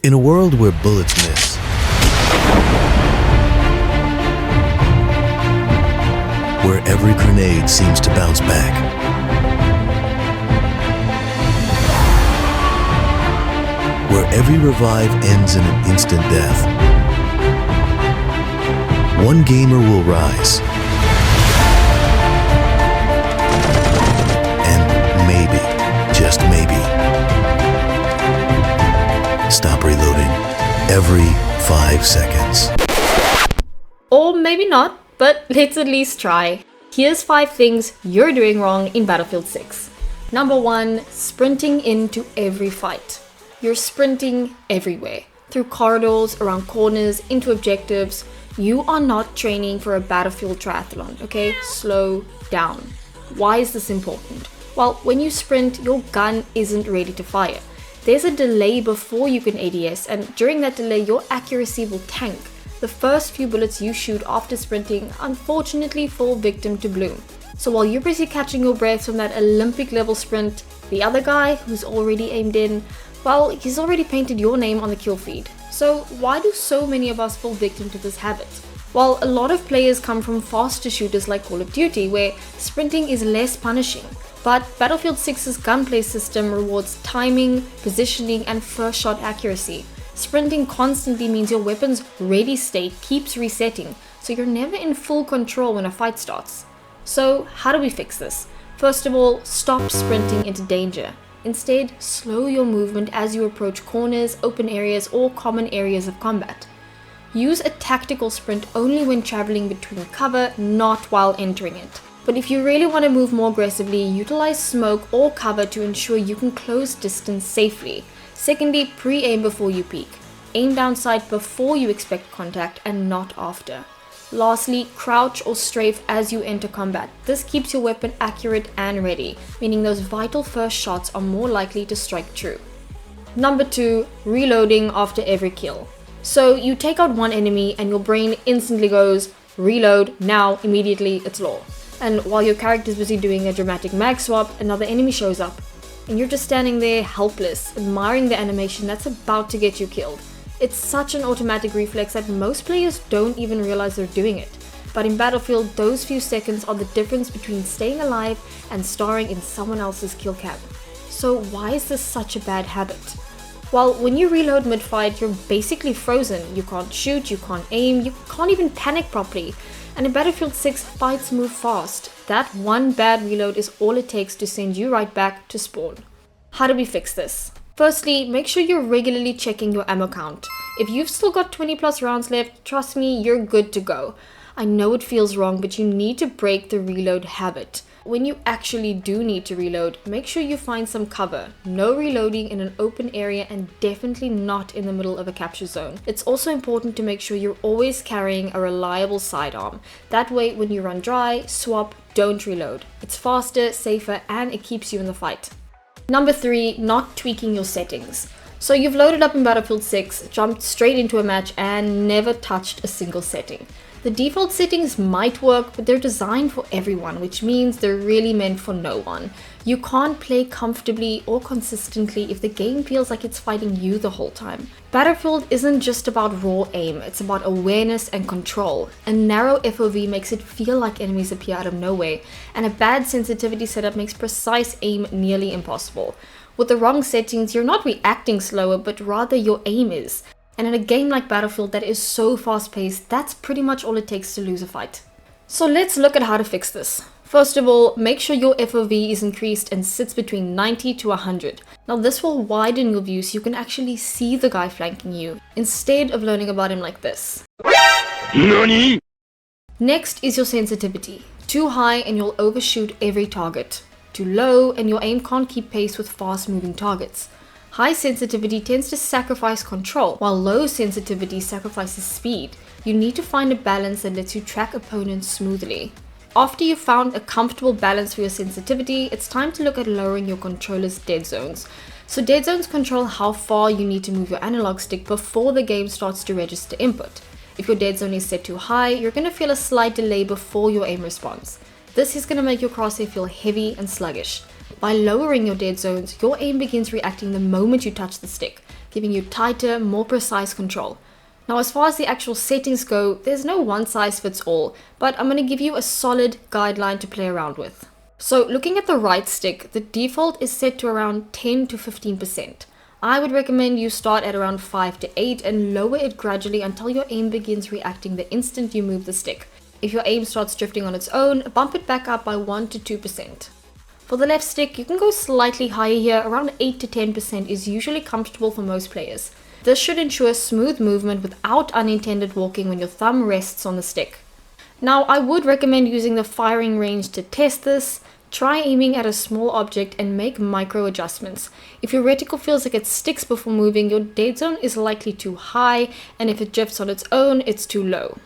In a world where bullets miss, where every grenade seems to bounce back, where every revive ends in an instant death, one gamer will rise. And maybe, just maybe, stop reloading every 5 seconds. Or maybe not, but let's at least try. Here's 5 things you're doing wrong in Battlefield 6. Number 1, sprinting into every fight. You're sprinting everywhere. Through corridors, around corners, into objectives. You are not training for a Battlefield triathlon, okay? Slow down. Why is this important? Well, when you sprint, your gun isn't ready to fire. There's a delay before you can ADS, and during that delay, your accuracy will tank. The first few bullets you shoot after sprinting unfortunately fall victim to bloom. So while you're busy catching your breath from that Olympic level sprint, the other guy who's already aimed in, well, he's already painted your name on the kill feed. So why do so many of us fall victim to this habit? Well, a lot of players come from faster shooters like Call of Duty, where sprinting is less punishing. But Battlefield 6's gunplay system rewards timing, positioning, and first shot accuracy. Sprinting constantly means your weapon's ready state keeps resetting, so you're never in full control when a fight starts. So how do we fix this? First of all, stop sprinting into danger. Instead, slow your movement as you approach corners, open areas, or common areas of combat. Use a tactical sprint only when traveling between cover, not while entering it. But if you really want to move more aggressively, utilize smoke or cover to ensure you can close distance safely. Secondly, pre-aim before you peek. Aim down sight before you expect contact and not after. Lastly, crouch or strafe as you enter combat. This keeps your weapon accurate and ready, meaning those vital first shots are more likely to strike true. Number 2, reloading after every kill. So you take out one enemy and your brain instantly goes, reload, now, immediately, it's law. And while your character's busy doing a dramatic mag swap, another enemy shows up. And you're just standing there helpless, admiring the animation that's about to get you killed. It's such an automatic reflex that most players don't even realize they're doing it. But in Battlefield, those few seconds are the difference between staying alive and starring in someone else's kill cam. So why is this such a bad habit? Well, when you reload mid-fight, you're basically frozen. You can't shoot, you can't aim, you can't even panic properly. And in Battlefield 6, fights move fast. That one bad reload is all it takes to send you right back to spawn. How do we fix this? Firstly, make sure you're regularly checking your ammo count. If you've still got 20 plus rounds left, trust me, you're good to go. I know it feels wrong, but you need to break the reload habit. When you actually do need to reload, make sure you find some cover. No reloading in an open area and definitely not in the middle of a capture zone. It's also important to make sure you're always carrying a reliable sidearm. That way, when you run dry, swap, don't reload. It's faster, safer, and it keeps you in the fight. Number 3, not tweaking your settings. So you've loaded up in Battlefield 6, jumped straight into a match, and never touched a single setting. The default settings might work, but they're designed for everyone, which means they're really meant for no one. You can't play comfortably or consistently if the game feels like it's fighting you the whole time. Battlefield isn't just about raw aim, it's about awareness and control. A narrow FOV makes it feel like enemies appear out of nowhere, and a bad sensitivity setup makes precise aim nearly impossible. With the wrong settings, you're not reacting slower, but rather your aim is. And in a game like Battlefield that is so fast-paced, that's pretty much all it takes to lose a fight. So let's look at how to fix this. First of all, make sure your FOV is increased and sits between 90 to 100. Now this will widen your view so you can actually see the guy flanking you, instead of learning about him like this. NANI?! Next is your sensitivity. Too high and you'll overshoot every target. Too low and your aim can't keep pace with fast-moving targets. High sensitivity tends to sacrifice control, while low sensitivity sacrifices speed. You need to find a balance that lets you track opponents smoothly. After you've found a comfortable balance for your sensitivity, it's time to look at lowering your controller's dead zones. So dead zones control how far you need to move your analog stick before the game starts to register input. If your dead zone is set too high, you're going to feel a slight delay before your aim responds. This is going to make your crosshair feel heavy and sluggish. By lowering your dead zones, your aim begins reacting the moment you touch the stick. giving you tighter, more precise control. Now, as far as the actual settings go, there's no one size fits all, but I'm going to give you a solid guideline to play around with. So looking at the right stick, the default is set to around 10 to 15%. I would recommend you start at around 5 to 8 and lower it gradually until your aim begins reacting the instant you move the stick. If your aim starts drifting on its own, bump it back up by 1 to 2%. For the left stick, you can go slightly higher here, around 8 to 10% is usually comfortable for most players. This should ensure smooth movement without unintended walking when your thumb rests on the stick. Now, I would recommend using the firing range to test this. Try aiming at a small object and make micro adjustments. If your reticle feels like it sticks before moving, your dead zone is likely too high, and if it drifts on its own, it's too low.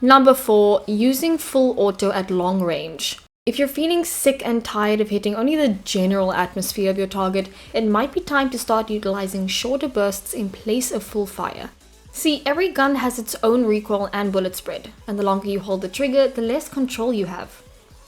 Number 4, using full auto at long range. If you're feeling sick and tired of hitting only the general atmosphere of your target, it might be time to start utilizing shorter bursts in place of full fire. See, every gun has its own recoil and bullet spread, and the longer you hold the trigger, the less control you have.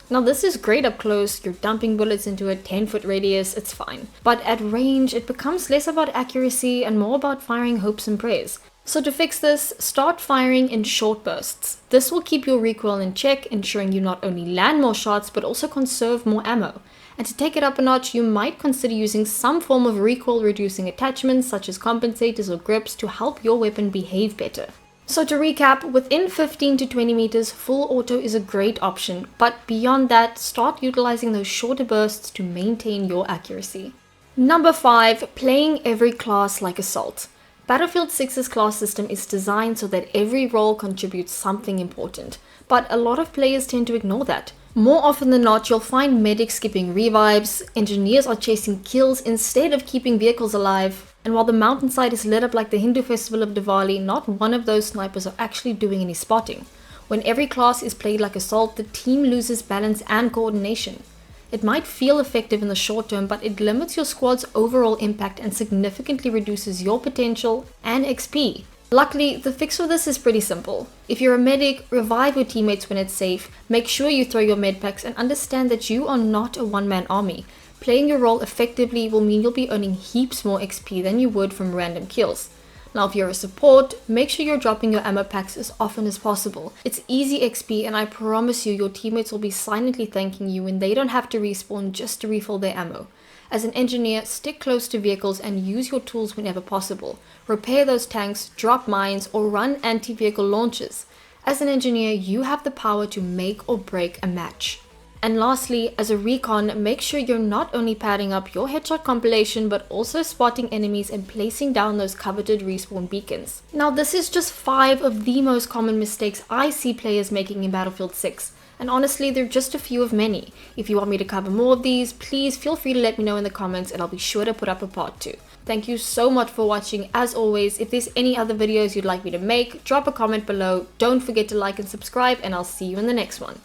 Now this is great up close, you're dumping bullets into a 10-foot radius, it's fine. But at range, it becomes less about accuracy and more about firing hopes and prayers. So to fix this, start firing in short bursts. This will keep your recoil in check, ensuring you not only land more shots but also conserve more ammo. And to take it up a notch, you might consider using some form of recoil reducing attachments such as compensators or grips to help your weapon behave better. So to recap, within 15 to 20 meters, full auto is a great option, but beyond that, start utilizing those shorter bursts to maintain your accuracy. Number 5, playing every class like Assault. Battlefield 6's class system is designed so that every role contributes something important, but a lot of players tend to ignore that. More often than not, you'll find medics skipping revives, engineers are chasing kills instead of keeping vehicles alive, and while the mountainside is lit up like the Hindu festival of Diwali, not one of those snipers are actually doing any spotting. When every class is played like Assault, the team loses balance and coordination. It might feel effective in the short term, but it limits your squad's overall impact and significantly reduces your potential and XP. Luckily, the fix for this is pretty simple. If you're a medic, revive your teammates when it's safe, make sure you throw your medpacks, and understand that you are not a one-man army. Playing your role effectively will mean you'll be earning heaps more XP than you would from random kills. Now if you're a support, make sure you're dropping your ammo packs as often as possible. It's easy XP, and I promise you your teammates will be silently thanking you when they don't have to respawn just to refill their ammo. As an engineer, stick close to vehicles and use your tools whenever possible. Repair those tanks, drop mines, or run anti-vehicle launches. As an engineer, you have the power to make or break a match. And lastly, as a recon, make sure you're not only padding up your headshot compilation, but also spotting enemies and placing down those coveted respawn beacons. Now this is just 5 of the most common mistakes I see players making in Battlefield 6. And honestly, they're just a few of many. If you want me to cover more of these, please feel free to let me know in the comments and I'll be sure to put up a part 2. Thank you so much for watching. As always, if there's any other videos you'd like me to make, drop a comment below. Don't forget to like and subscribe, and I'll see you in the next one.